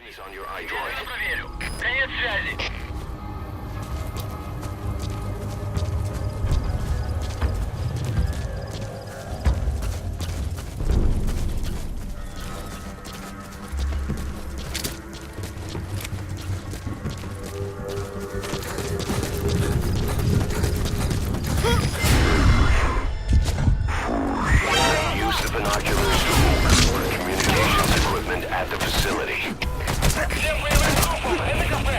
Я проверю. Конец связи. Всем боевым группам! Это кафе!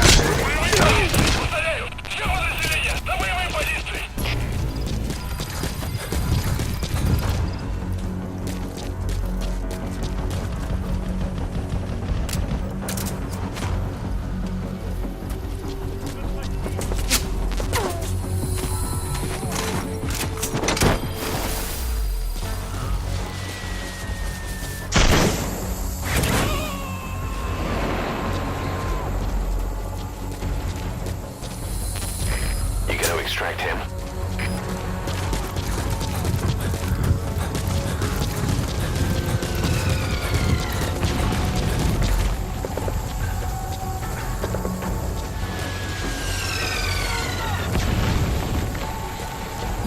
Все подразделения! Повторяю! Все подразделения! На боевые позиции! Extract him.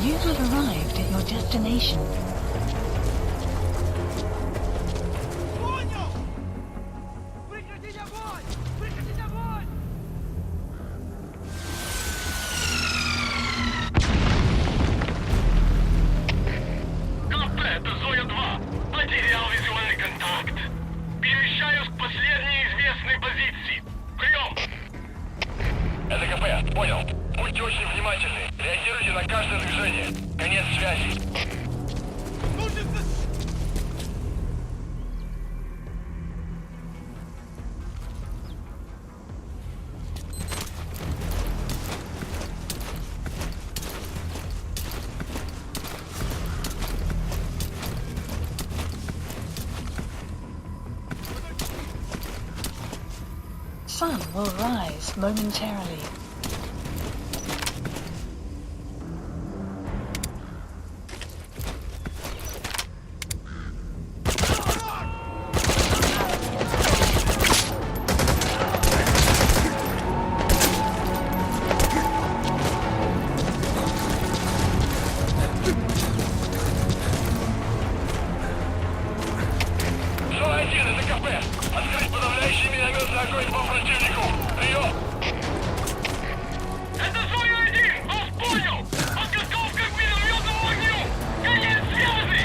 You have arrived at your destination. Это Зоя-2. Потерял визуальный контакт. Перемещаюсь к последней известной позиции. Прием! Это КП. Понял. Будьте очень внимательны. Реагируйте на каждое движение. Конец связи. Sun will rise momentarily. Зона-1, это КП. Открыть подавляющий минометный огонь по противнику. Прием! Это Зоя-1! Вас понял! Подготовка к минометному огню! Конец связи!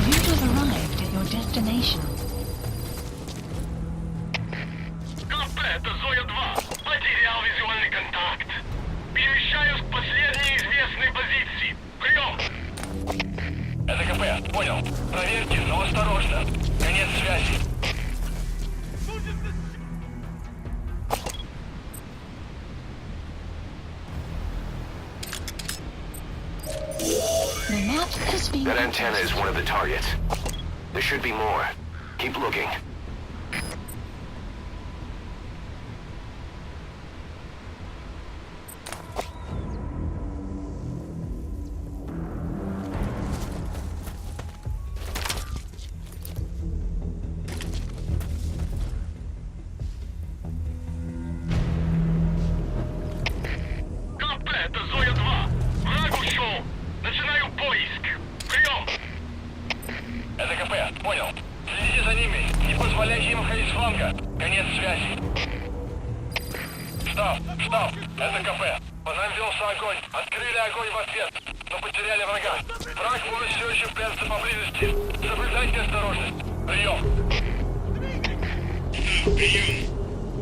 You have arrived at your destination. КП, это Зоя-2. Потерял визуальный контакт. Перемещаюсь к последней известной позиции. Прием! Это КП, понял. Проверьте, но осторожно. Конец связи. The map has been That antenna is one of the targets. There should be more. Keep looking. КП, это Зоя-2. Враг ушел. Начинаю поиск. Прием! Это КП, понял. Следите за ними. Не позволяйте им ходить с фланга. Конец связи. Штаб, это КП. По нам велся огонь. Открыли огонь в ответ, но потеряли врага. Враг может все еще прятаться поблизости. Соблюдайте осторожность. Прием! Прием.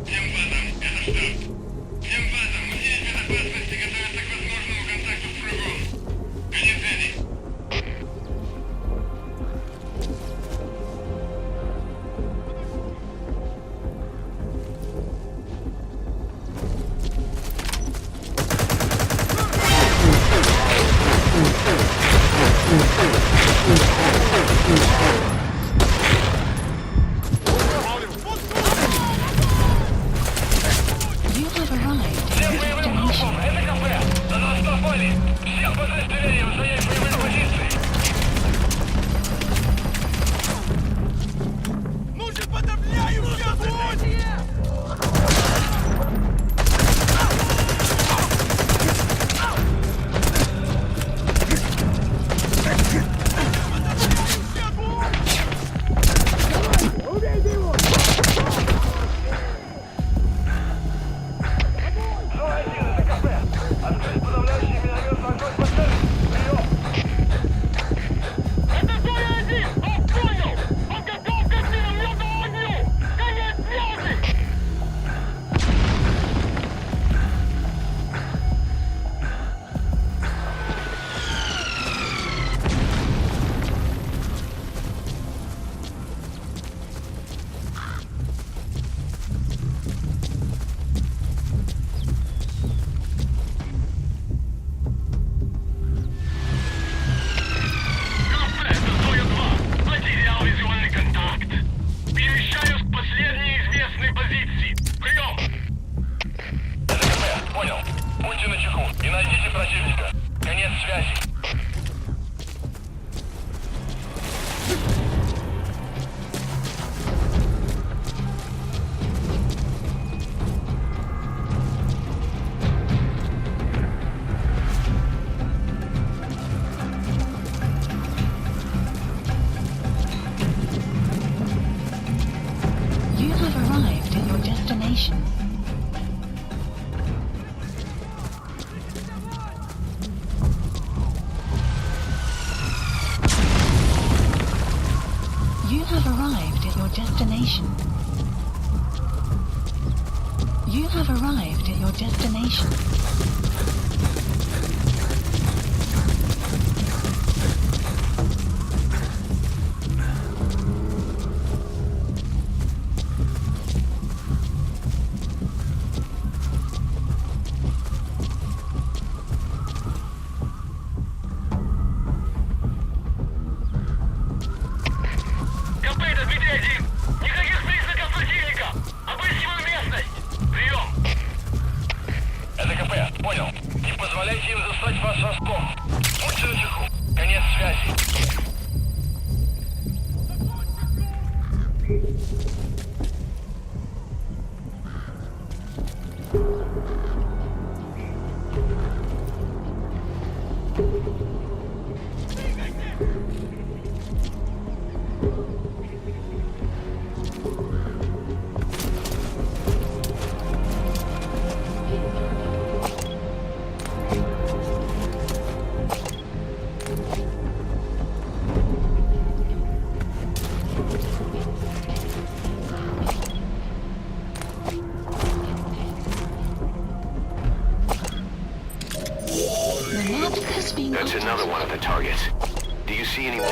Всем базам, это штаб. Всем базам, усилить безопасность и готовиться к возможному контакту с врагом. Конец связи. понял. Будьте начеку и найдите противника. Конец связи. You have arrived at your destination. You have arrived at your destination. You have arrived at your destination. Комплект, отбитый один. Никаких признаков противника. Обыскиваю местность. Прием. Это КП, понял. Не позволяйте им застать вас врасплох. Будьте начеку. Конец связи. The map has been That's another one of the targets. Do you see any more?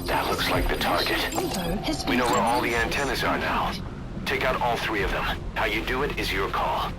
That looks like the target. We know where all the antennas are now. Take out all three of them. How you do it is your call.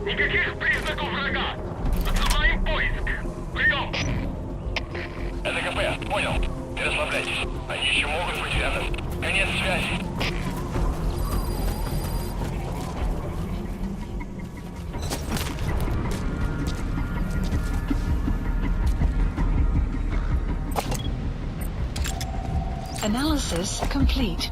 Никаких признаков врага. Отзываем поиск. Прием. Это КП, понял. Не расслабляйтесь. Они еще могут быть рядом. Конец связи. Analysis complete.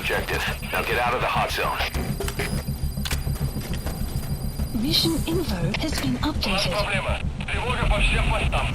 objective. Now get out of the hot zone. Mission info has been updated. Проблема. Тревога по всем постам.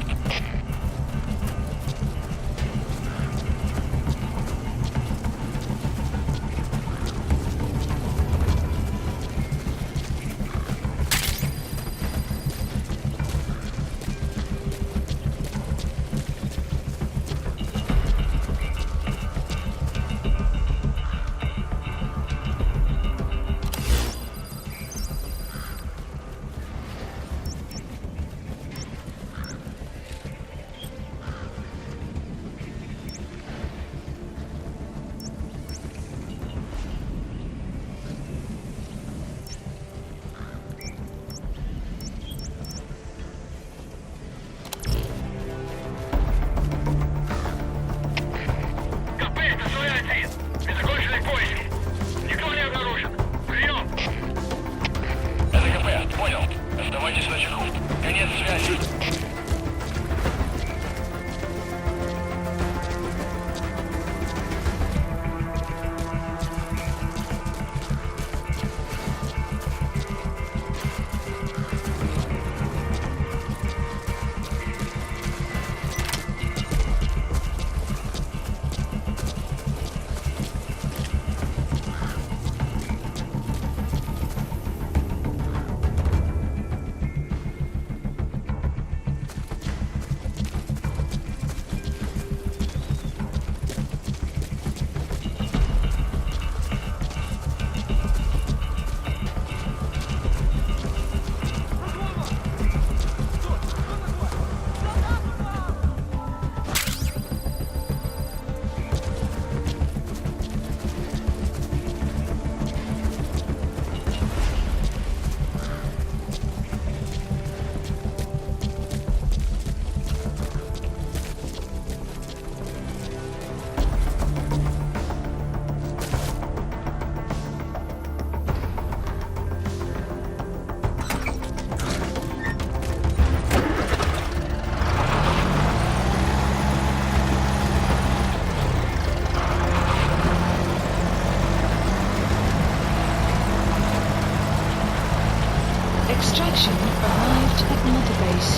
Extraction arrived at Mother Base.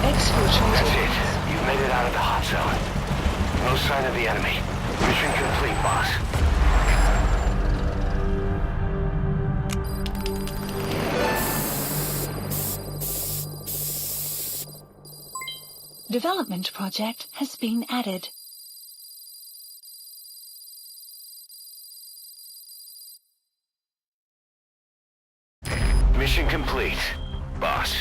That's Exfiltrated. it. You've made it out of the hot zone. No sign of the enemy. Mission complete, boss. Development project has been added. Mission complete, boss.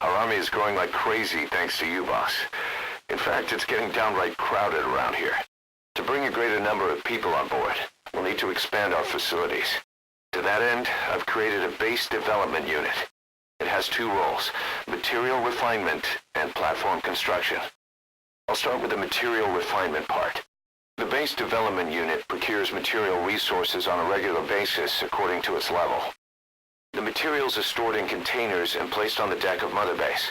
Our army is growing like crazy thanks to you, boss. In fact, it's getting downright crowded around here. To bring a greater number of people on board, we'll need to expand our facilities. To that end, I've created a base development unit. It has two roles, material refinement and platform construction. I'll start with the material refinement part. The base development unit procures material resources on a regular basis according to its level. The materials are stored in containers and placed on the deck of Mother Base.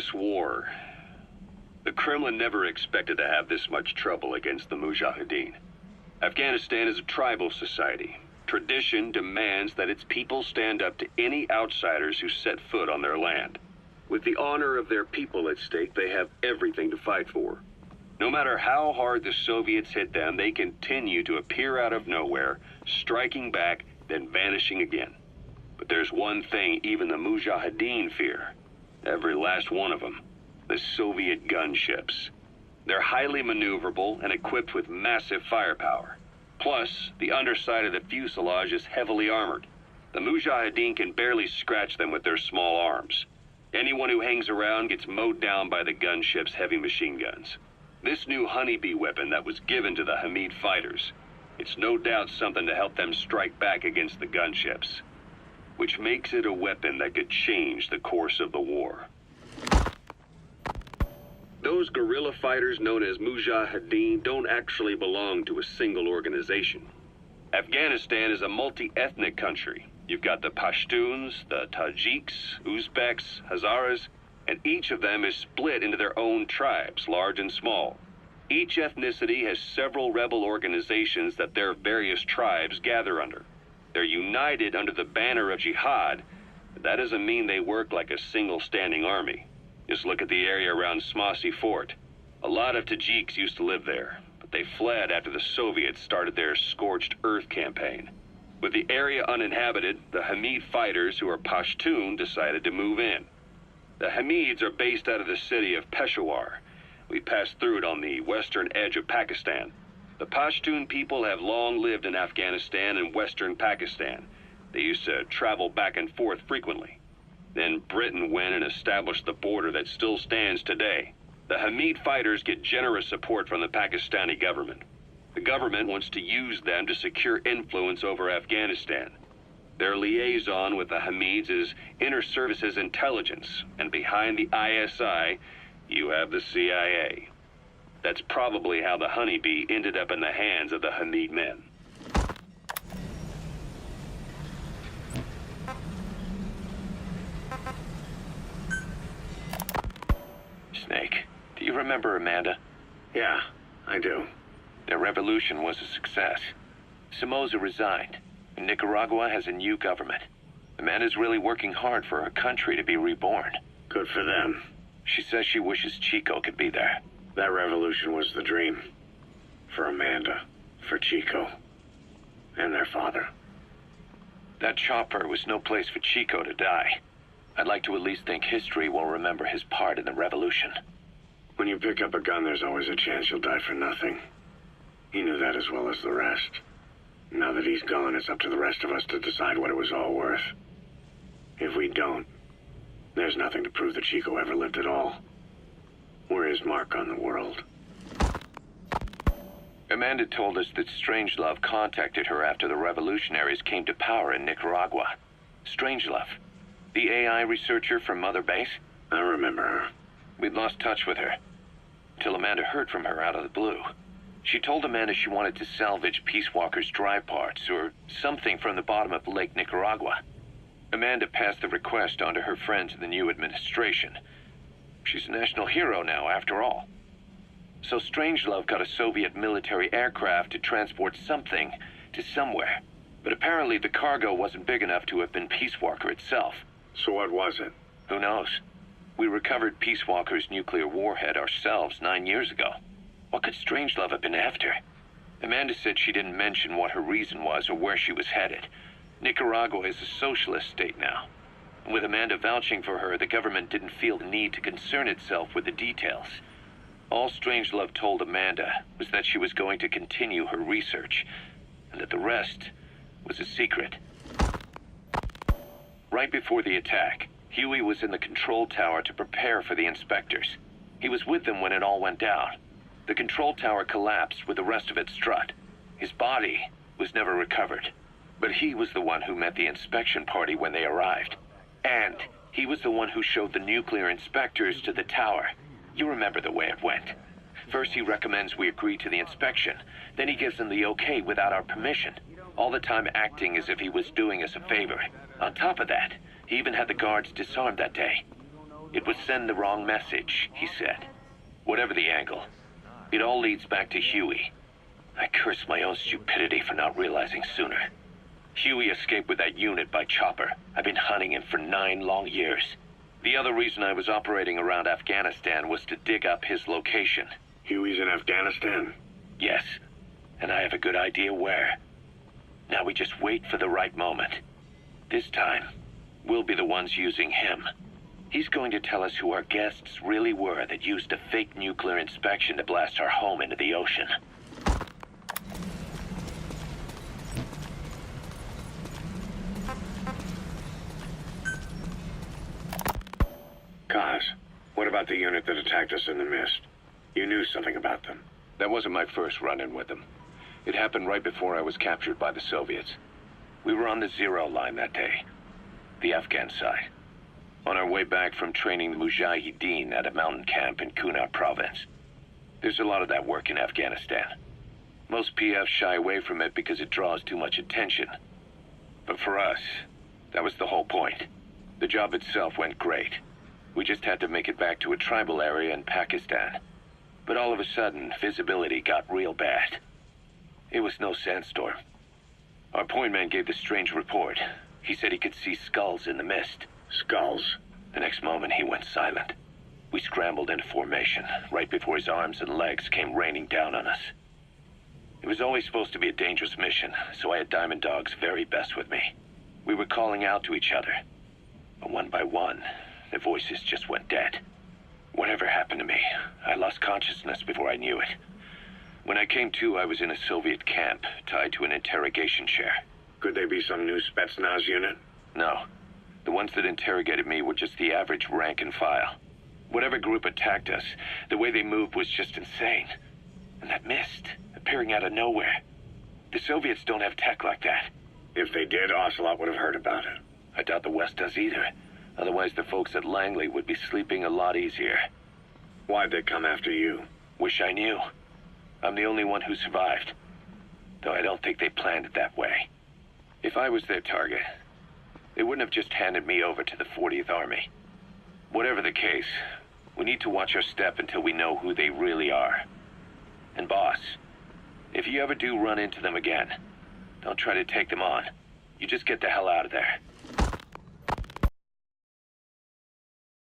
This war, the Kremlin never expected to have this much trouble against the Mujahideen. Afghanistan is a tribal society. Tradition demands that its people stand up to any outsiders who set foot on their land. With the honor of their people at stake, they have everything to fight for. No matter how hard the Soviets hit them, they continue to appear out of nowhere, striking back, then vanishing again. But there's one thing even the Mujahideen fear. Every last one of them. The Soviet gunships. They're highly maneuverable and equipped with massive firepower. Plus, the underside of the fuselage is heavily armored. The Mujahideen can barely scratch them with their small arms. Anyone who hangs around gets mowed down by the gunship's heavy machine guns. This new honeybee weapon that was given to the Hamid fighters, it's no doubt something to help them strike back against the gunships, which makes it a weapon that could change the course of the war. Those guerrilla fighters known as Mujahideen don't actually belong to a single organization. Afghanistan is a multi-ethnic country. You've got the Pashtuns, the Tajiks, Uzbeks, Hazaras, and each of them is split into their own tribes, large and small. Each ethnicity has several rebel organizations that their various tribes gather under. They're united under the banner of jihad, but that doesn't mean they work like a single standing army. Just look at the area around Smasi Fort. A lot of Tajiks used to live there, but they fled after the Soviets started their scorched earth campaign. With the area uninhabited, the Hamid fighters, who are Pashtun, decided to move in. The Hamids are based out of the city of Peshawar. We passed through it on the western edge of Pakistan. The Pashtun people have long lived in Afghanistan and western Pakistan. They used to travel back and forth frequently. Then Britain went and established the border that still stands today. The Hamid fighters get generous support from the Pakistani government. The government wants to use them to secure influence over Afghanistan. Their liaison with the Hamids is Inter Services Intelligence, and behind the ISI, you have the CIA. That's probably how the honeybee ended up in the hands of the Hamid men. Snake, do you remember Amanda? Yeah, I do. Their revolution was a success. Somoza resigned, and Nicaragua has a new government. Amanda's really working hard for her country to be reborn. Good for them. She says she wishes Chico could be there. That revolution was the dream. For Amanda, for Chico, and their father. That chopper was no place for Chico to die. I'd like to at least think history will remember his part in the revolution. When you pick up a gun, there's always a chance you'll die for nothing. He knew that as well as the rest. Now that he's gone, it's up to the rest of us to decide what it was all worth. If we don't, there's nothing to prove that Chico ever lived at all. We're his mark on the world. Amanda told us that Strangelove contacted her after the revolutionaries came to power in Nicaragua. Strangelove, the AI researcher from Mother Base? I remember her. We'd lost touch with her, till Amanda heard from her out of the blue. She told Amanda she wanted to salvage Peace Walker's drive parts, or something from the bottom of Lake Nicaragua. Amanda passed the request on to her friends in the new administration. She's a national hero now, after all. So Strangelove got a Soviet military aircraft to transport something to somewhere. But apparently the cargo wasn't big enough to have been Peace Walker itself. So what was it? Who knows? We recovered Peace Walker's nuclear warhead ourselves 9 years ago. What could Strangelove have been after? Amanda said she didn't mention what her reason was or where she was headed. Nicaragua is a socialist state now. And with Amanda vouching for her, the government didn't feel the need to concern itself with the details. All Strangelove told Amanda was that she was going to continue her research, and that the rest was a secret. Right before the attack, Huey was in the control tower to prepare for the inspectors. He was with them when it all went down. The control tower collapsed with the rest of it struck. His body was never recovered. But he was the one who met the inspection party when they arrived. And he was the one who showed the nuclear inspectors to the tower. You remember the way it went. First he recommends we agree to the inspection. Then he gives them the okay without our permission. All the time acting as if he was doing us a favor. On top of that, he even had the guards disarmed that day. It would send the wrong message, he said. Whatever the angle, it all leads back to Huey. I curse my own stupidity for not realizing sooner. Huey escaped with that unit by chopper. I've been hunting him for 9 long years. The other reason I was operating around Afghanistan was to dig up his location. Huey's in Afghanistan? Yes, and I have a good idea where. Now we just wait for the right moment. This time, we'll be the ones using him. He's going to tell us who our guests really were that used a fake nuclear inspection to blast our home into the ocean. Kaz, what about the unit that attacked us in the mist? You knew something about them. That wasn't my first run-in with them. It happened right before I was captured by the Soviets. We were on the 0 line that day, the Afghan side, on our way back from training the Mujahideen at a mountain camp in Kunar province. There's a lot of that work in Afghanistan. Most PFs shy away from it because it draws too much attention. But for us, that was the whole point. The job itself went great. We just had to make it back to a tribal area in Pakistan. But all of a sudden, visibility got real bad. It was no sandstorm. Our point man gave this strange report. He said he could see skulls in the mist. Skulls? The next moment, he went silent. We scrambled into formation, right before his arms and legs came raining down on us. It was always supposed to be a dangerous mission, so I had Diamond Dog's very best with me. We were calling out to each other. But one by one, the voices just went dead. Whatever happened to me, I lost consciousness before I knew it. When I came to, I was in a Soviet camp, tied to an interrogation chair. Could they be some new Spetsnaz unit? No. The ones that interrogated me were just the average rank and file. Whatever group attacked us, the way they moved was just insane. And that mist, appearing out of nowhere. The Soviets don't have tech like that. If they did, Ocelot would have heard about it. I doubt the West does either. Otherwise, the folks at Langley would be sleeping a lot easier. Why'd they come after you? Wish I knew. I'm the only one who survived. Though I don't think they planned it that way. If I was their target, they wouldn't have just handed me over to the 40th Army. Whatever the case, we need to watch our step until we know who they really are. And boss, if you ever do run into them again, don't try to take them on. You just get the hell out of there.